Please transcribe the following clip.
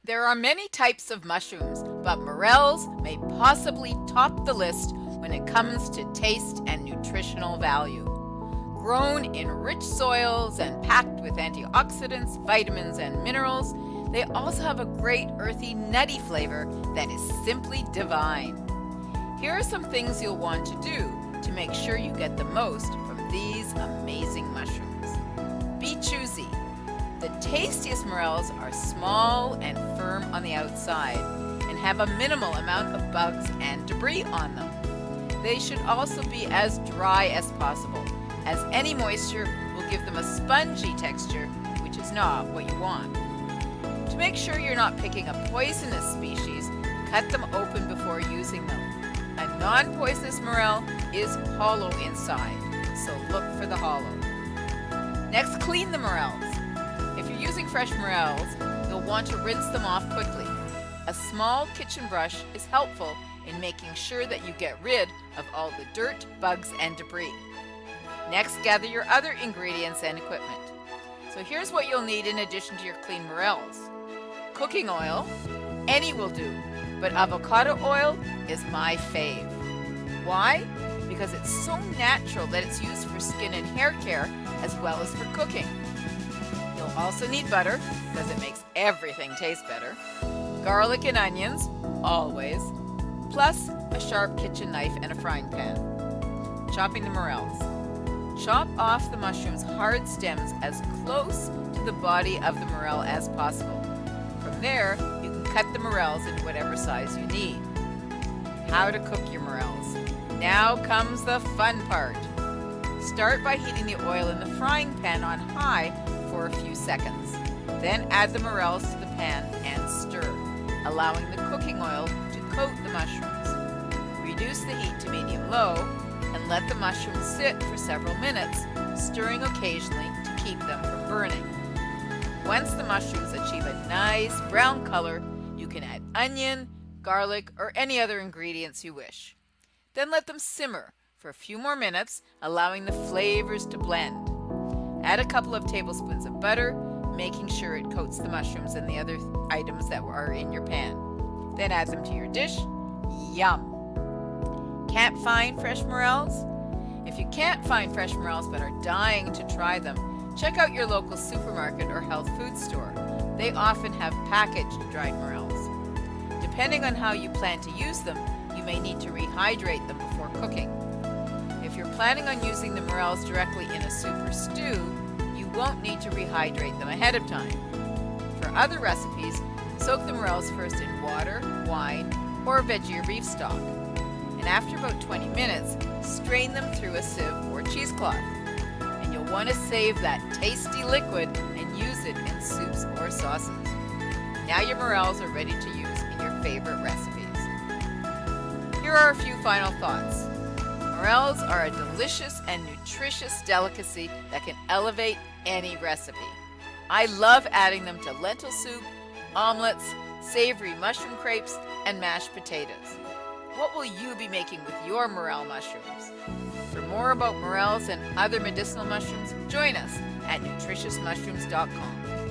There are many types of mushrooms, but morels may possibly top the list when it comes to taste and nutritional value. Grown in rich soils and packed with antioxidants, vitamins, and minerals, they also have a great earthy, nutty flavor that is simply divine. Here are some things you'll want to do to make sure you get the most from these amazing mushrooms. Be choosy. The tastiest morels are small and firm on the outside and have a minimal amount of bugs and debris on them. They should also be as dry as possible, as any moisture will give them a spongy texture, which is not what you want. To make sure you're not picking a poisonous species, cut them open before using them. A non-poisonous morel is hollow inside, so look for the hollow. Next, clean the morels. If you're using fresh morels, you'll want to rinse them off quickly. A small kitchen brush is helpful in making sure that you get rid of all the dirt, bugs, and debris. Next, gather your other ingredients and equipment. So here's what you'll need in addition to your clean morels. Cooking oil, any will do, but avocado oil is my fave. Why? Because it's so natural that it's used for skin and hair care as well as for cooking. You'll also need butter, because it makes everything taste better. Garlic and onions, always. Plus a sharp kitchen knife and a frying pan. Chopping the morels. Chop off the mushroom's hard stems as close to the body of the morel as possible. From there, you can cut the morels into whatever size you need. How to cook your morels. Now comes the fun part. Start by heating the oil in the frying pan on high for a few seconds. Then add the morels to the pan and stir, allowing the cooking oil to coat the mushrooms. Reduce the heat to medium-low and let the mushrooms sit for several minutes, stirring occasionally to keep them from burning. Once the mushrooms achieve a nice brown color, you can add onion, garlic, or any other ingredients you wish. Then let them simmer for a few more minutes, allowing the flavors to blend. Add a couple of tablespoons of butter, making sure it coats the mushrooms and the other items that are in your pan. Then add them to your dish. Yum! Can't find fresh morels? If you can't find fresh morels but are dying to try them, check out your local supermarket or health food store. They often have packaged dried morels. Depending on how you plan to use them, you may need to rehydrate them before cooking. If you're planning on using the morels directly in a soup or stew, you won't need to rehydrate them ahead of time. For other recipes, soak the morels first in water, wine, or veggie or beef stock. And after about 20 minutes, strain them through a sieve or cheesecloth. And you'll want to save that tasty liquid and use it in soups or sauces. Now your morels are ready to use in your favorite recipes. Here are a few final thoughts. Morels are a delicious and nutritious delicacy that can elevate any recipe. I love adding them to lentil soup, omelets, savory mushroom crepes, and mashed potatoes. What will you be making with your morel mushrooms? For more about morels and other medicinal mushrooms, join us at nutritiousmushrooms.com.